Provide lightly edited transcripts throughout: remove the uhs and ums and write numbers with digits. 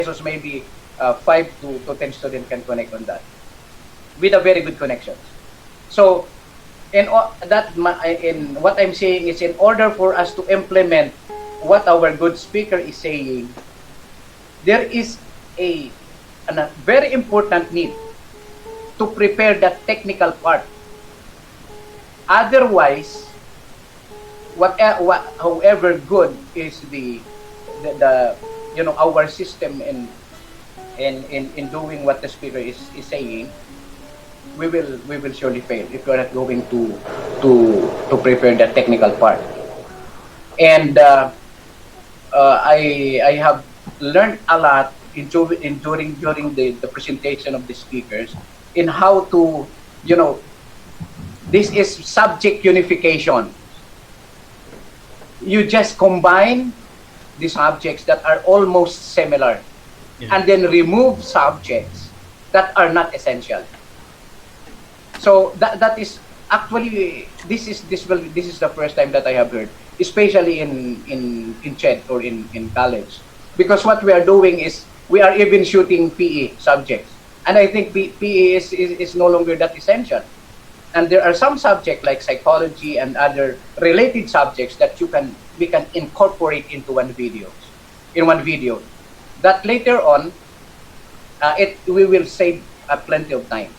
pesos, maybe 5 to 10 students can connect on that with a very good connection. So, in what I'm saying is, in order for us to implement what our good speaker is saying, there is a very important need to prepare that technical part. Otherwise, however good is the our system in doing what the speaker is saying, we will surely fail if we're not going to prepare the technical part. And I have learned a lot during the presentation of the speakers in how to, this is subject unification. You just combine the subjects that are almost similar, and then remove subjects that are not essential. So that is actually, this is the first time that I have heard, especially in CHED or in college, because what we are doing is we are even shooting PE subjects, and I think PE is no longer that essential. And there are some subjects like psychology and other related subjects that we can incorporate into one video, that later on we will save plenty of time.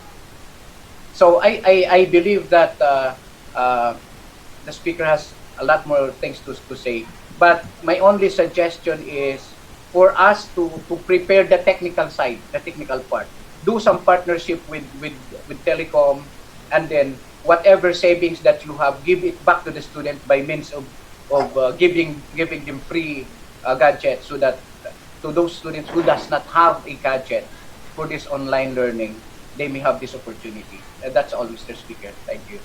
So I believe that the speaker has a lot more things to say, but my only suggestion is for us to prepare the technical side, the technical part, do some partnership with telecom, and then whatever savings that you have, give it back to the student by means of giving them free gadgets, so that to those students who does not have a gadget for this online learning, they may have this opportunity. That's all, Mr. Speaker. Thank you.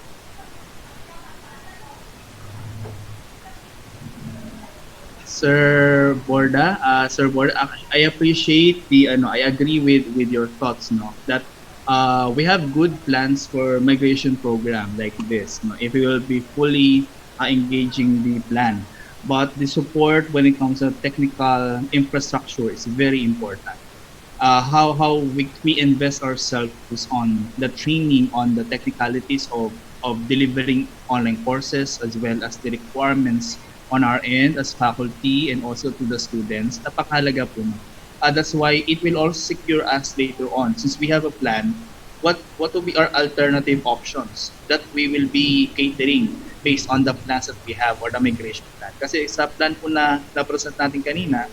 Sir Borda, I appreciate I agree with your thoughts, no, that we have good plans for migration program like this, no, if we will be fully engaging the plan. But the support when it comes to technical infrastructure is very important. How we invest ourselves on the training on the technicalities of delivering online courses, as well as the requirements on our end as faculty and also to the students, napakahalaga po. That's why it will also secure us later on. Since we have a plan, what will be our alternative options that we will be catering based on the plans that we have or the migration plan. Kasi sa plan po na na-present natin kanina,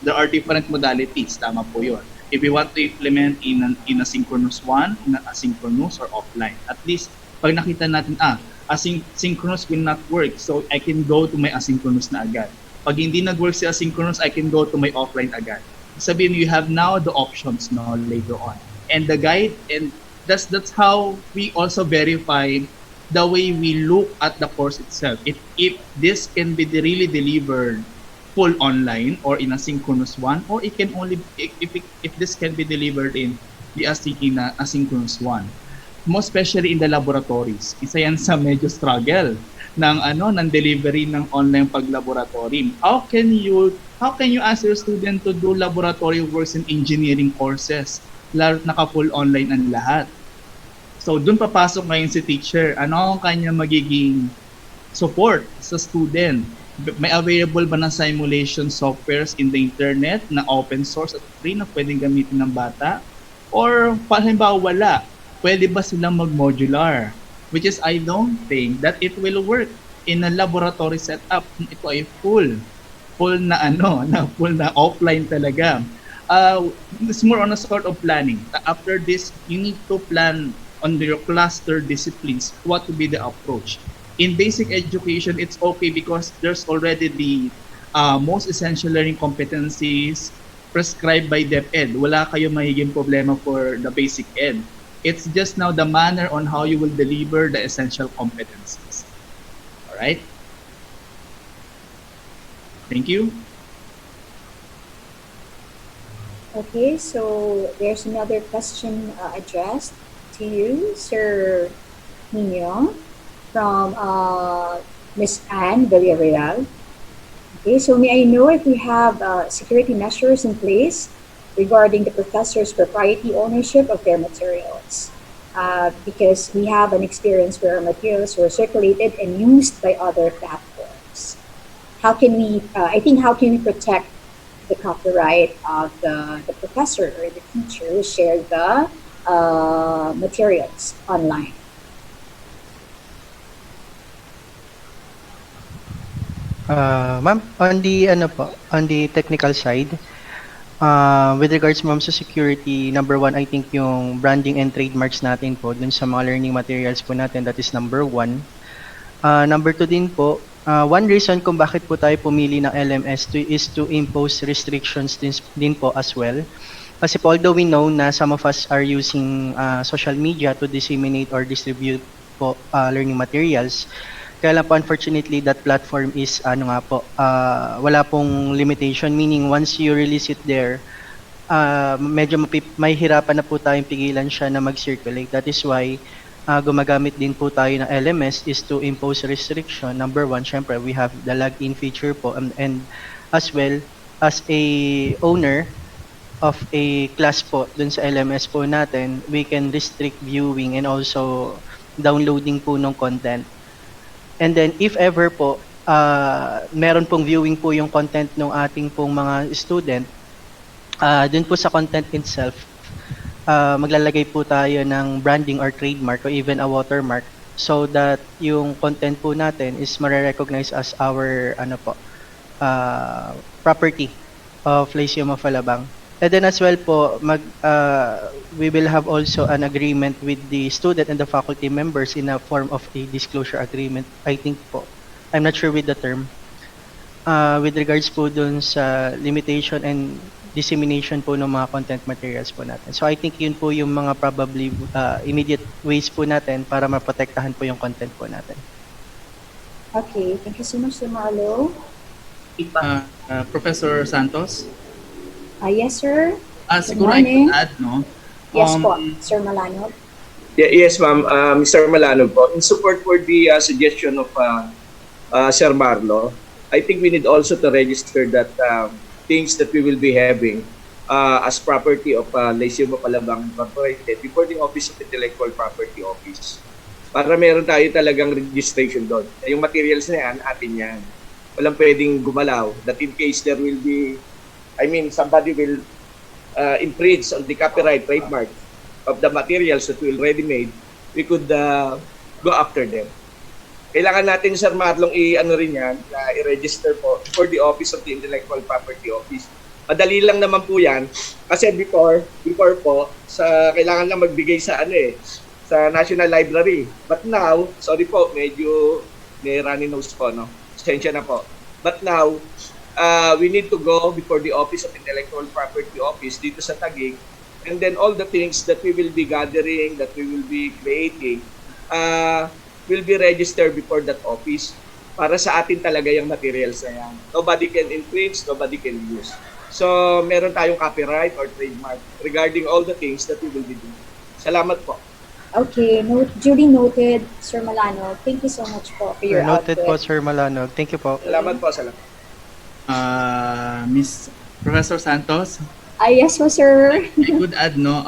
there are different modalities. Tama po yun. If we want to implement in a synchronous one, in an asynchronous or offline, at least pag nakita natin, asynchronous will not work, so I can go to my asynchronous na agad. Pag hindi nag-work si asynchronous, I can go to my offline agad. Sabihin, you have now the options no later on. And the guide, and that's how we also verify the way we look at the course itself. If this can be really delivered full online or in a synchronous one, or it can only if this can be delivered in the asynchronous one. Most especially in the laboratories. Isa yan sa medyo struggle ng delivery ng online paglaboratory. How can you ask your student to do laboratory works in engineering courses? Lalo naka-full online ang lahat. So doon papasok ngayon si teacher. Ano ang kanya magiging support sa student? May available ba na simulation softwares in the internet na open source at free na pwedeng gamitin ng bata? Or halimbawa wala, pwede ba silang mag-modular? Which is, I don't think that it will work in a laboratory setup. Ito ay full na offline talaga. It's more on a sort of planning. After this, you need to plan on your cluster disciplines what to be the approach. In basic education, it's okay because there's already the most essential learning competencies prescribed by DepEd. Wala kayo mahiging problema for the basic ed. It's just now the manner on how you will deliver the essential competencies. All right? Thank you. Okay, so there's another question addressed to you, Sir Nino, from Ms. Anne Villarreal. Okay, so may I know if we have security measures in place regarding the professor's propriety ownership of their materials. Because we have an experience where our materials were circulated and used by other platforms. How can we, I think, how can we protect the copyright of the professor or the teacher who shared the materials online? Ma'am, on the ano po, on the technical side, with regards ma'am sa security, number one, I think yung branding and trademarks natin po dun sa mga learning materials po natin, that is number one. Number two din po, one reason kung bakit po tayo pumili ng LMS is to impose restrictions din po as well. Kasi po, although we know na some of us are using social media to disseminate or distribute po learning materials, kaya lang po unfortunately that platform is ano nga po, wala pong limitation, meaning once you release it there, medyo may hirapan na po tayong pigilan siya na mag-circulate. That is why gumagamit din po tayo ng LMS is to impose restriction. Number one, syempre we have the login feature po, and as well as a owner of a class po dun sa LMS po natin, we can restrict viewing and also downloading po ng content. And then if ever po, meron pong viewing po yung content ng ating pong mga student, dun po sa content itself, maglalagay po tayo ng branding or trademark or even a watermark so that yung content po natin is mare-recognize as our ano po, property of Lyceum of Alabang. And then as well po, we will have also an agreement with the student and the faculty members in a form of a disclosure agreement, I think po. I'm not sure with the term. With regards po dun sa limitation and dissemination po ng mga content materials po natin. So I think yun po yung mga probably immediate ways po natin para maprotektahan po yung content po natin. Okay, thank you so much, Sir Marlo. Professor Santos? Yes, sir. Siguro I morning. could add, no? Yes po, Sir Malano. Yes, ma'am. Mr. Malano po. In support for the suggestion of Sir Marlo, I think we need also to register that things that we will be having as property of Lyceum of Alabang Incorporated before the Office of Intellectual Property Office. Para meron tayo talagang registration doon. Yung materials na yan, atin yan. Walang pwedeng gumalaw that in case there will be, somebody will infringe on the copyright trademark of the materials that we already made, we could go after them. Kailangan natin, Sir Marlong, i-register po for the Office of the Intellectual Property Office. Madali lang naman po yan. Kasi before po, kailangan lang magbigay sa sa National Library. But now, sorry po, medyo may runny nose po, no? Pasensya na po. But now, we need to go before the Office of Intellectual Property Office dito sa Taguig, and then all the things that we will be gathering, that we will be creating, will be registered before that office para sa atin talaga yung materials na yan. Nobody can infringe, nobody can use. So, meron tayong copyright or trademark regarding all the things that we will be doing. Salamat po. Okay, duly noted, Sir Malano. Thank you so much po for your Noted po, output. Sir Malano. Thank you po. Salamat po, salamat. Miss Professor Santos? Yes po, sir. I could add, no?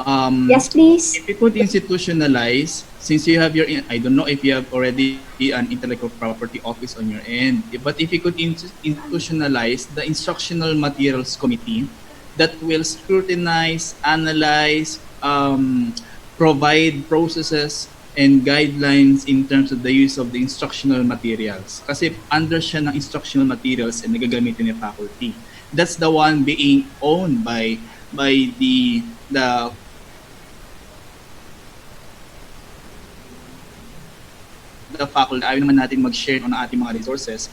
Yes, please. If you could institutionalize, since you have I don't know if you have already an intellectual property office on your end, but if you could institutionalize the instructional materials committee that will scrutinize, analyze, provide processes and guidelines in terms of the use of the instructional materials. Kasi under siya ng instructional materials and nagagamitin ni faculty. That's the one being owned by the faculty. Ayaw naman natin mag-share ng ating mga resources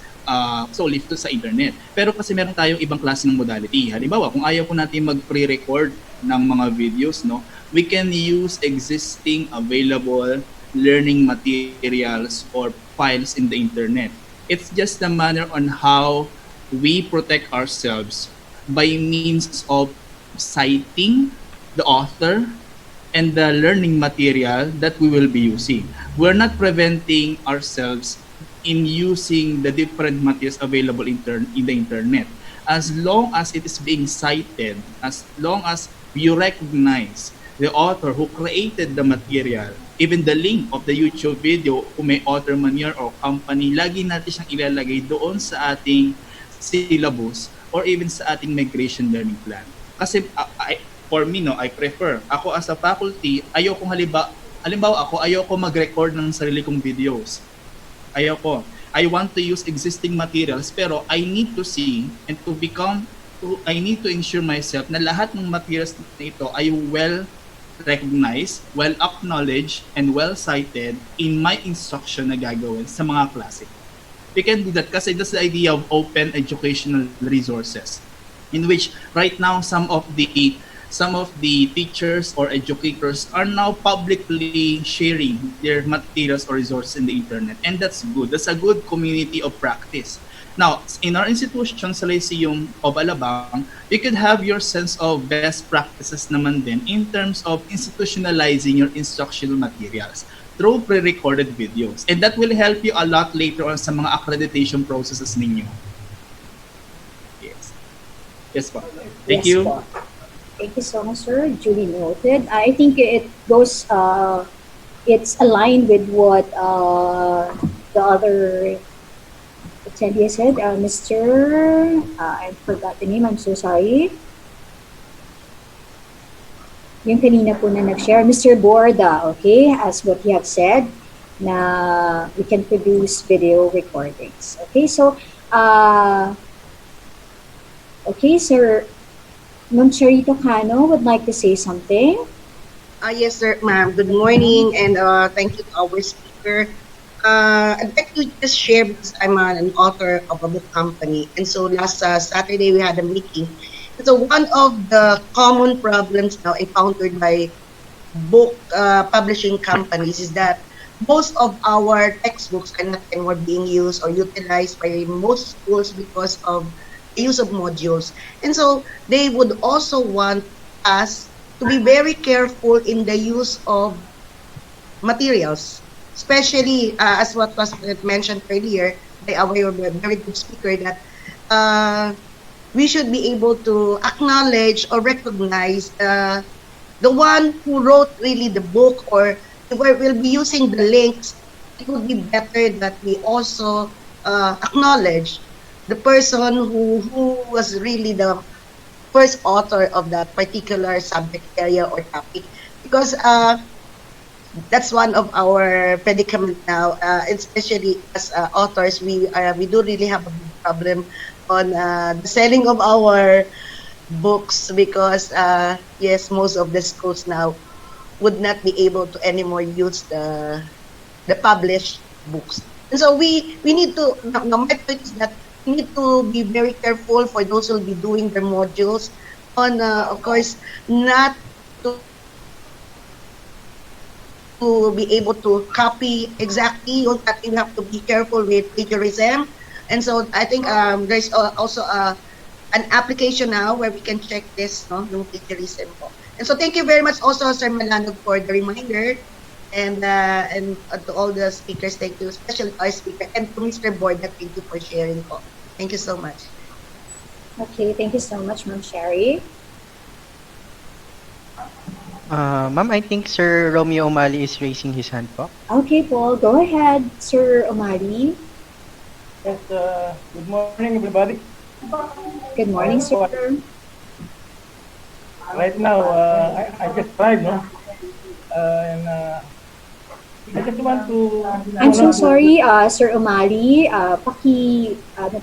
solely sa internet. Pero kasi meron tayong ibang klase ng modality. Halimbawa, kung ayaw po natin mag-pre-record ng mga videos, no, we can use existing available learning materials or files in the internet. It's just a manner on how we protect ourselves by means of citing the author and the learning material that we will be using. We're not preventing ourselves in using the different materials available in the internet. as long as it is being cited, as long as you recognize the author who created the material, even the link of the YouTube video kung may author man yun or company, lagi natin siyang ilalagay doon sa ating syllabus or even sa ating migration learning plan. Kasi for me, no, I prefer. Ako as a faculty, ayokong halimbawa ako, ayoko mag-record ng sarili kong videos. Ayoko. I want to use existing materials pero I need to see and I need to ensure myself na lahat ng materials na ito ay well recognized, well acknowledged, and well cited in my instruction na gagawin sa mga klase. We can do that kasi that's the idea of open educational resources in which right now some of the teachers or educators are now publicly sharing their materials or resources in the internet, and that's good. That's a good community of practice. Now, in our institution sa Lyceum of Alabang, you could have your sense of best practices naman din in terms of institutionalizing your instructional materials through pre-recorded videos. And that will help you a lot later on sa mga accreditation processes ninyo. Yes. Yes po. Thank Yes, you. po. Thank you so much, sir. Duly noted. I think it goes, it's aligned with what the other attendee said. Mr. I forgot the name. I'm so sorry. Yung kanina po na nag-share, Mr. Borda, okay, as what you have said, na we can produce video recordings. Okay, so, okay, sir, Ma'am Charito Cano would like to say something. Yes, sir, ma'am. Good morning, and thank you to our speaker. I'd like to just share because I'm an author of a book company, and so last Saturday we had a meeting. So one of the common problems now encountered by book publishing companies is that most of our textbooks are not anymore being used or utilized by most schools because of the use of modules. And so they would also want us to be very careful in the use of materials, especially as what was mentioned earlier by our very good speaker, that we should be able to acknowledge or recognize the one who wrote really the book, or will be using the links. It would be better that we also acknowledge the person who was really the first author of that particular subject area or topic, because that's one of our predicament now, especially as authors. We do really have a big problem on the selling of our books, because yes, most of the schools now would not be able to anymore use the published books. And so we need to, my point is that we need to be very careful for those who will be doing their modules on, of course, not to be able to copy exactly. You have to be careful with plagiarism. And so I think there's also an application now where we can check this, no, yung plagiarism po. And so thank you very much also, Sir Malanog, for the reminder. And to all the speakers, thank you, especially our speaker, and to Mr. Board, thank you for sharing po. Thank you so much. Okay, thank you so much, Ma'am Sherry. Ma'am, I think Sir Romeo O'Malley is raising his hand po. Okay, Paul, go ahead, Sir Omari. Yes, good morning, everybody. Good morning, sir. Right now, I just tried, no? And I just want to... I'm so sorry, Sir Omari. Ano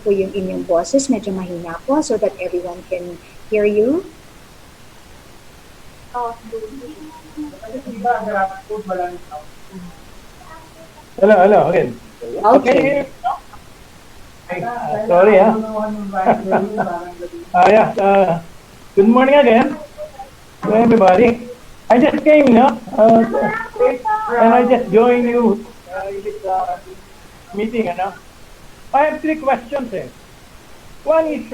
po yung inyong boses, medyo mahina po so that everyone can hear you. Hello, again. Okay. Sorry, yeah. Good morning again to everybody. I just came, and I just joined you in this meeting, I have three questions. One is